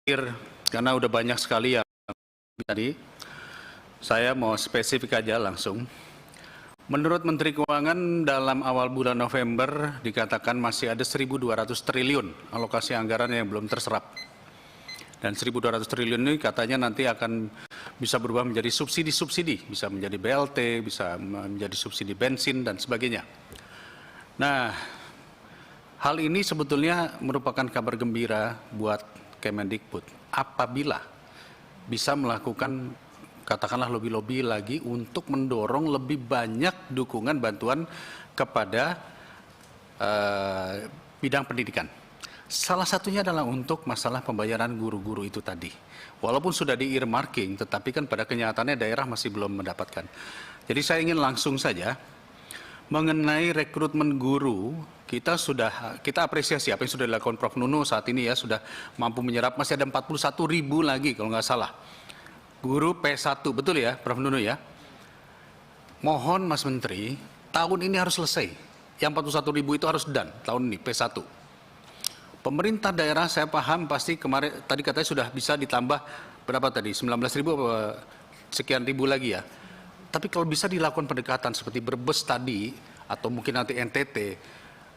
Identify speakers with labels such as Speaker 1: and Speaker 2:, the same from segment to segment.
Speaker 1: karena udah banyak sekali yang tadi, saya mau spesifik aja langsung. Menurut Menteri Keuangan dalam awal bulan November dikatakan masih ada 1.200 triliun alokasi anggaran yang belum terserap. Dan 1.200 triliun ini katanya nanti akan bisa berubah menjadi subsidi-subsidi, bisa menjadi BLT, bisa menjadi subsidi bensin dan sebagainya. Nah, hal ini sebetulnya merupakan kabar gembira buat Kemendikbud apabila bisa melakukan katakanlah lobby-lobby lagi untuk mendorong lebih banyak dukungan bantuan kepada bidang pendidikan. Salah satunya adalah untuk masalah pembayaran guru-guru itu tadi. Walaupun sudah di-earmarking, tetapi kan pada kenyataannya daerah masih belum mendapatkan. Jadi saya ingin langsung saja mengenai rekrutmen guru, kita apresiasi apa yang sudah dilakukan Prof. Nunu saat ini ya, sudah mampu menyerap, masih ada 41.000 lagi kalau nggak salah. Guru P1, betul ya Prof. Nunu ya? Mohon Mas Menteri, tahun ini harus selesai. Yang 41.000 itu harus done, tahun ini P1. Pemerintah daerah saya paham pasti kemarin, tadi katanya sudah bisa ditambah berapa tadi, 19.000 sekian ribu lagi ya. Tapi kalau bisa dilakukan pendekatan seperti Brebes tadi, atau mungkin nanti NTT,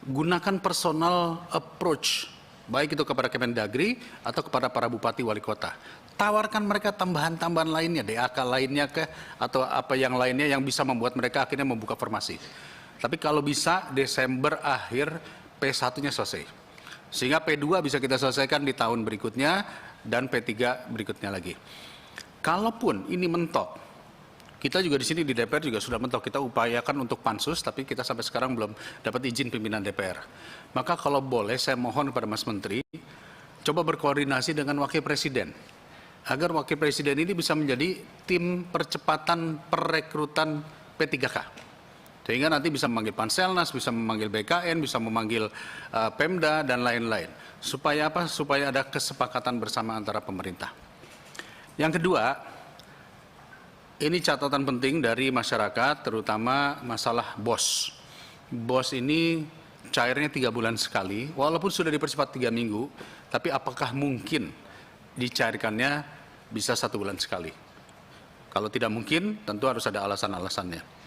Speaker 1: gunakan personal approach, baik itu kepada Kemendagri atau kepada para bupati wali kota. Tawarkan mereka tambahan-tambahan lainnya, DAK lainnya atau apa yang lainnya yang bisa membuat mereka akhirnya membuka formasi. Tapi kalau bisa Desember akhir P1-nya selesai. Sehingga P2 bisa kita selesaikan di tahun berikutnya dan P3 berikutnya lagi. Kalaupun ini mentok, kita juga di sini di DPR juga sudah mentok, kita upayakan untuk pansus, tapi kita sampai sekarang belum dapat izin pimpinan DPR. Maka kalau boleh saya mohon kepada Mas Menteri, coba berkoordinasi dengan Wakil Presiden, agar Wakil Presiden ini bisa menjadi tim percepatan perekrutan P3K. Sehingga nanti bisa memanggil Panselnas, bisa memanggil BKN, bisa memanggil Pemda, dan lain-lain. Supaya apa? Supaya ada kesepakatan bersama antara pemerintah. Yang kedua, ini catatan penting dari masyarakat, terutama masalah BOS. BOS ini cairnya 3 bulan sekali, walaupun sudah dipercepat 3 minggu, tapi apakah mungkin dicairkannya bisa 1 bulan sekali? Kalau tidak mungkin, tentu harus ada alasan-alasannya.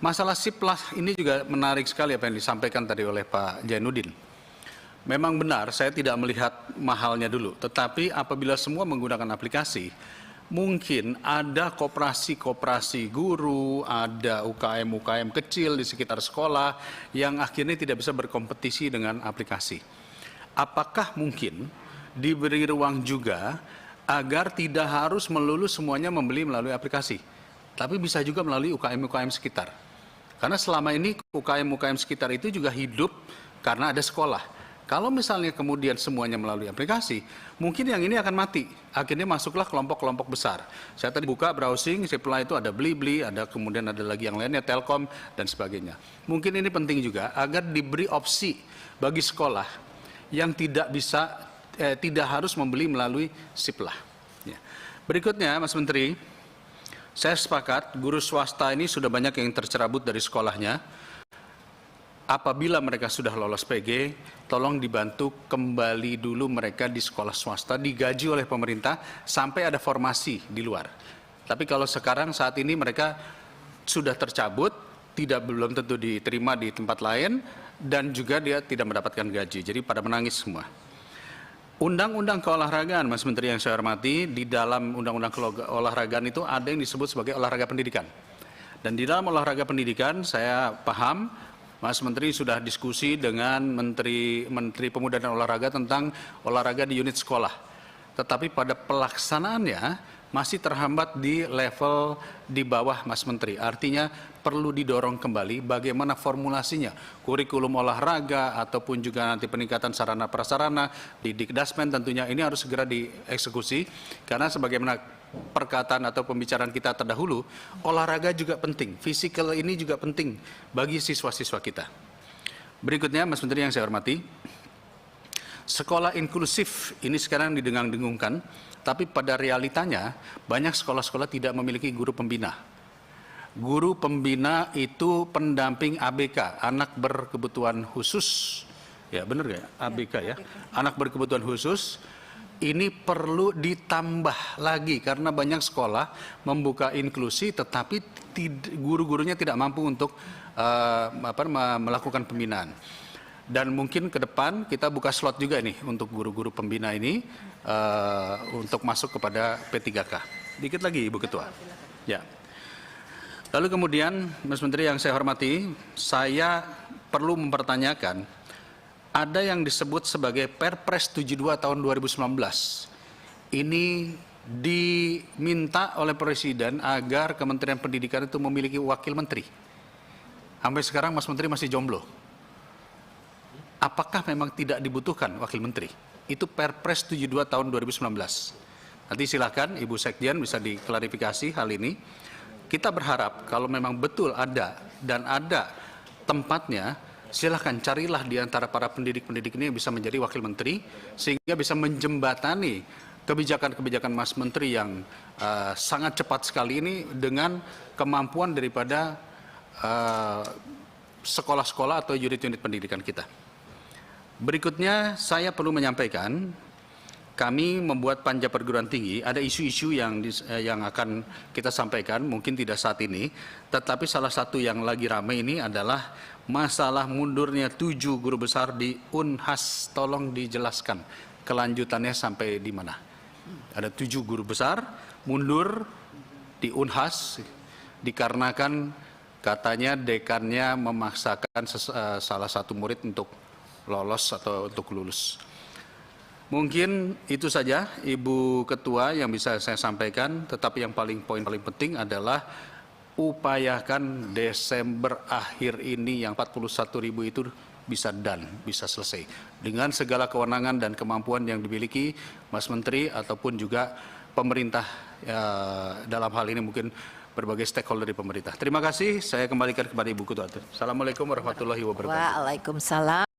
Speaker 1: Masalah siplah ini juga menarik sekali apa yang disampaikan tadi oleh Pak Jainuddin. Memang benar, saya tidak melihat mahalnya dulu, tetapi apabila semua menggunakan aplikasi, mungkin ada koperasi-koperasi guru, ada UKM-UKM kecil di sekitar sekolah yang akhirnya tidak bisa berkompetisi dengan aplikasi. Apakah mungkin diberi ruang juga agar tidak harus melulu semuanya membeli melalui aplikasi, tapi bisa juga melalui UKM-UKM sekitar. Karena selama ini UKM-UKM sekitar itu juga hidup karena ada sekolah. Kalau misalnya kemudian semuanya melalui aplikasi, mungkin yang ini akan mati. Akhirnya masuklah kelompok-kelompok besar. Saya tadi buka browsing, setelah itu ada Blibli, ada kemudian ada lagi yang lainnya, Telkom, dan sebagainya. Mungkin ini penting juga agar diberi opsi bagi sekolah yang tidak harus membeli melalui siplah. Ya. Berikutnya, Mas Menteri, saya sepakat guru swasta ini sudah banyak yang tercerabut dari sekolahnya. Apabila mereka sudah lolos PG, tolong dibantu kembali dulu mereka di sekolah swasta, digaji oleh pemerintah sampai ada formasi di luar. Tapi kalau sekarang saat ini mereka sudah tercabut, belum tentu diterima di tempat lain, dan juga dia tidak mendapatkan gaji. Jadi pada menangis semua. Undang-undang keolahragaan, Mas Menteri yang saya hormati, di dalam undang-undang keolahragaan itu ada yang disebut sebagai olahraga pendidikan. Dan di dalam olahraga pendidikan, saya paham, Mas Menteri sudah diskusi dengan Menteri Pemuda dan Olahraga tentang olahraga di unit sekolah. Tetapi pada pelaksanaannya masih terhambat di level di bawah Mas Menteri. Artinya perlu didorong kembali bagaimana formulasinya. Kurikulum olahraga ataupun juga nanti peningkatan sarana prasarana di Dikdasmen tentunya ini harus segera dieksekusi. Karena sebagaimana perkataan atau pembicaraan kita terdahulu, olahraga juga penting. Fisikal ini juga penting bagi siswa-siswa kita. Berikutnya Mas Menteri yang saya hormati, sekolah inklusif ini sekarang didengung-dengungkan, tapi pada realitanya banyak sekolah-sekolah tidak memiliki guru pembina. Guru pembina itu pendamping ABK, anak berkebutuhan khusus. Ya benar ya, ABK ya, anak berkebutuhan khusus. ini perlu ditambah lagi karena banyak sekolah membuka inklusi tetapi guru-gurunya tidak mampu untuk melakukan pembinaan. Dan mungkin ke depan kita buka slot juga nih untuk guru-guru pembina ini untuk masuk kepada P3K. Dikit lagi Ibu Ketua. Ya. Lalu kemudian Mas Menteri yang saya hormati, saya perlu mempertanyakan ada yang disebut sebagai Perpres 72 tahun 2019. Ini diminta oleh Presiden agar Kementerian Pendidikan itu memiliki wakil menteri. Sampai sekarang Mas Menteri masih jomblo. Apakah memang tidak dibutuhkan wakil menteri? Itu Perpres 72 tahun 2019. Nanti silakan Ibu Sekjen bisa diklarifikasi hal ini. Kita berharap kalau memang betul ada dan ada tempatnya, silahkan carilah di antara para pendidik-pendidik ini yang bisa menjadi wakil menteri sehingga bisa menjembatani kebijakan-kebijakan Mas Menteri yang sangat cepat sekali ini dengan kemampuan daripada sekolah-sekolah atau unit-unit pendidikan kita. Berikutnya saya perlu menyampaikan kami membuat panja perguruan tinggi, ada isu-isu yang akan kita sampaikan, mungkin tidak saat ini, tetapi salah satu yang lagi ramai ini adalah masalah mundurnya 7 guru besar di Unhas. Tolong dijelaskan kelanjutannya sampai di mana. Ada 7 guru besar mundur di Unhas dikarenakan katanya dekannya memaksakan salah satu murid untuk lolos atau untuk lulus. Mungkin itu saja Ibu Ketua yang bisa saya sampaikan, tetapi yang poin paling penting adalah upayakan Desember akhir ini yang 41.000 itu bisa bisa selesai. Dengan segala kewenangan dan kemampuan yang dimiliki Mas Menteri ataupun juga pemerintah dalam hal ini mungkin berbagai stakeholder di pemerintah. Terima kasih, saya kembalikan kepada Ibu Ketua. Assalamualaikum warahmatullahi wabarakatuh.
Speaker 2: Waalaikumsalam.